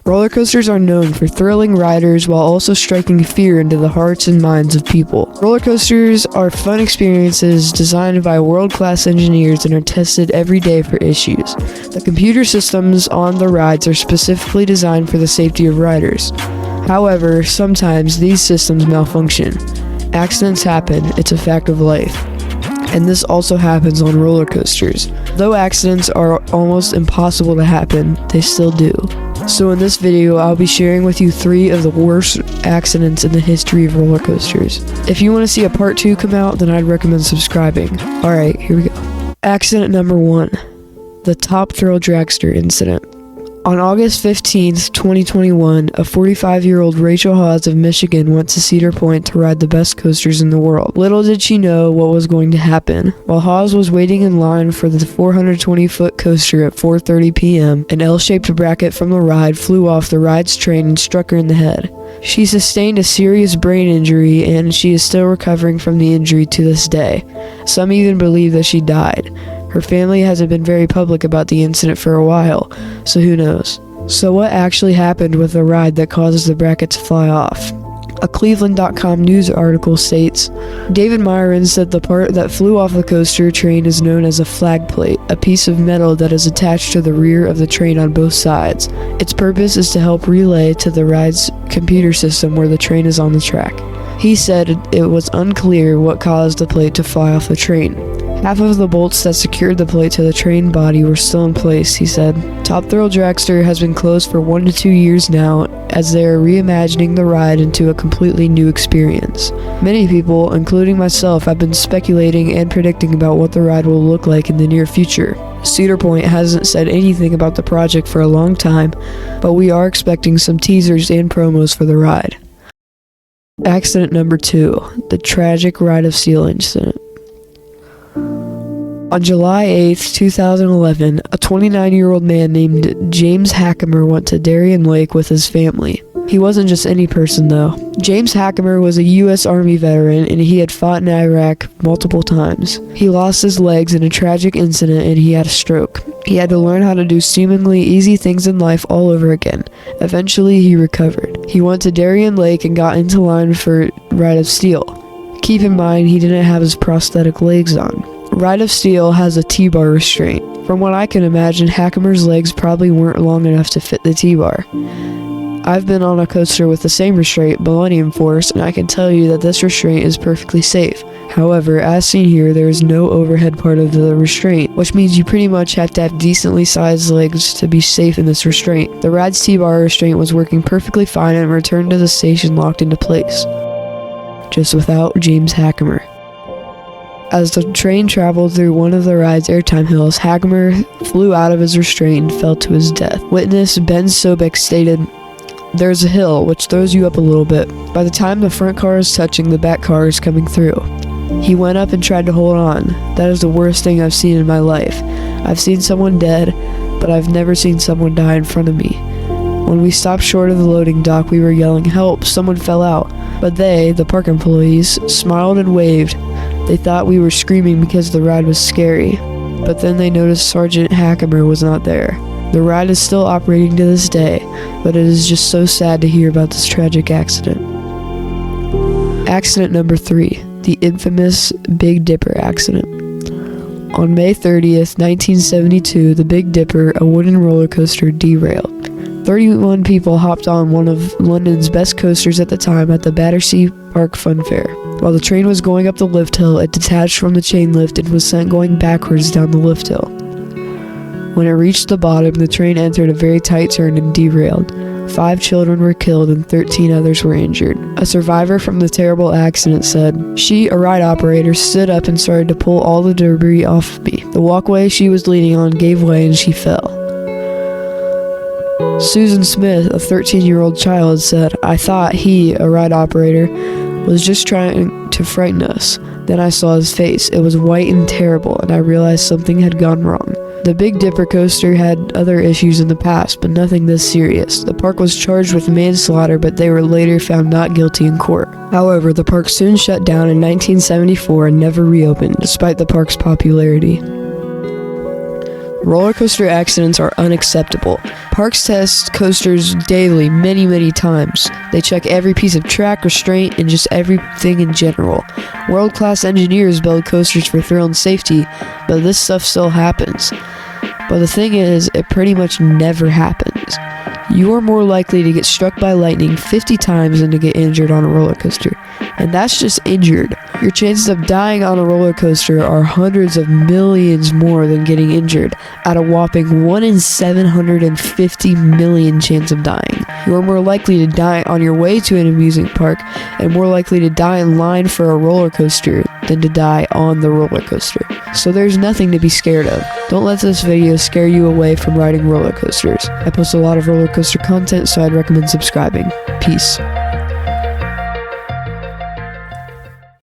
Roller coasters are known for thrilling riders while also striking fear into the hearts and minds of people. Roller coasters are fun experiences designed by world-class engineers and are tested every day for issues. The computer systems on the rides are specifically designed for the safety of riders. However, sometimes these systems malfunction. Accidents happen, it's a fact of life. And this also happens on roller coasters. Though accidents are almost impossible to happen, they still do. So in this video, I'll be sharing with you 3 of the worst accidents in the history of roller coasters. If you want to see a part 2 come out, then I'd recommend subscribing. Alright, here we go. Accident number 1. The Top Thrill Dragster Incident. On August 15th, 2021, a 45-year-old Rachel Hawes of Michigan went to Cedar Point to ride the best coasters in the world. Little did she know what was going to happen. While Hawes was waiting in line for the 420-foot coaster at 4:30 p.m., an L-shaped bracket from the ride flew off the ride's train and struck her in the head. She sustained a serious brain injury, and she is still recovering from the injury to this day. Some even believe that she died. Her family hasn't been very public about the incident for a while, so who knows. So what actually happened with the ride that causes the bracket to fly off? A Cleveland.com news article states, David Myron said the part that flew off the coaster train is known as a flag plate, a piece of metal that is attached to the rear of the train on both sides. Its purpose is to help relay to the ride's computer system where the train is on the track. He said it was unclear what caused the plate to fly off the train. Half of the bolts that secured the plate to the train body were still in place, he said. Top Thrill Dragster has been closed for 1 to 2 years now, as they are reimagining the ride into a completely new experience. Many people, including myself, have been speculating and predicting about what the ride will look like in the near future. Cedar Point hasn't said anything about the project for a long time, but we are expecting some teasers and promos for the ride. Accident number 2. The tragic Ride of Steel incident. On July 8, 2011, a 29-year-old man named James Hackemer went to Darien Lake with his family. He wasn't just any person, though. James Hackemer was a U.S. Army veteran, and he had fought in Iraq multiple times. He lost his legs in a tragic incident, and he had a stroke. He had to learn how to do seemingly easy things in life all over again. Eventually, he recovered. He went to Darien Lake and got into line for Ride of Steel. Keep in mind, he didn't have his prosthetic legs on. Ride of Steel has a T-bar restraint. From what I can imagine, Hackemer's legs probably weren't long enough to fit the T-bar. I've been on a coaster with the same restraint, Millennium Force, and I can tell you that this restraint is perfectly safe. However, as seen here, there is no overhead part of the restraint, which means you pretty much have to have decently sized legs to be safe in this restraint. The ride's T-bar restraint was working perfectly fine and returned to the station locked into place. Just without James Hackemer. As the train traveled through one of the ride's airtime hills, Hackemer flew out of his restraint and fell to his death. Witness Ben Sobek stated, "There's a hill, which throws you up a little bit. By the time the front car is touching, the back car is coming through. He went up and tried to hold on. That is the worst thing I've seen in my life. I've seen someone dead, but I've never seen someone die in front of me. When we stopped short of the loading dock, we were yelling, 'Help, someone fell out.' But they, the park employees, smiled and waved. They thought we were screaming because the ride was scary. But then they noticed Sergeant Hackemer was not there. The ride is still operating to this day, but it is just so sad to hear about this tragic accident." Accident number 3. The infamous Big Dipper accident. On May 30th, 1972, the Big Dipper, a wooden roller coaster, derailed. 31 people hopped on one of London's best coasters at the time at the Battersea Park Fun Fair. While the train was going up the lift hill, it detached from the chain lift and was sent going backwards down the lift hill. When it reached the bottom, the train entered a very tight turn and derailed. 5 children were killed and 13 others were injured. A survivor from the terrible accident said, "She, a ride operator, stood up and started to pull all the debris off of me. The walkway she was leaning on gave way and she fell." Susan Smith, a 13-year-old child, said, "I thought he, a ride operator, was just trying to frighten us. Then I saw his face. It was white and terrible, and I realized something had gone wrong." The Big Dipper coaster had other issues in the past, but nothing this serious. The park was charged with manslaughter, but they were later found not guilty in court. However, the park soon shut down in 1974 and never reopened, despite the park's popularity. Roller coaster accidents are unacceptable. Parks test coasters daily, many times. They check every piece of track, restraint, and just everything in general. World-class engineers build coasters for thrill and safety, but this stuff still happens. But the thing is, it pretty much never happens. You are more likely to get struck by lightning 50 times than to get injured on a roller coaster. And that's just injured. Your chances of dying on a roller coaster are hundreds of millions more than getting injured, at a whopping 1 in 750 million chance of dying. You are more likely to die on your way to an amusement park, and more likely to die in line for a roller coaster than to die on the roller coaster. So there's nothing to be scared of. Don't let this video scare you away from riding roller coasters. I post a lot of roller coaster content, so I'd recommend subscribing. Peace.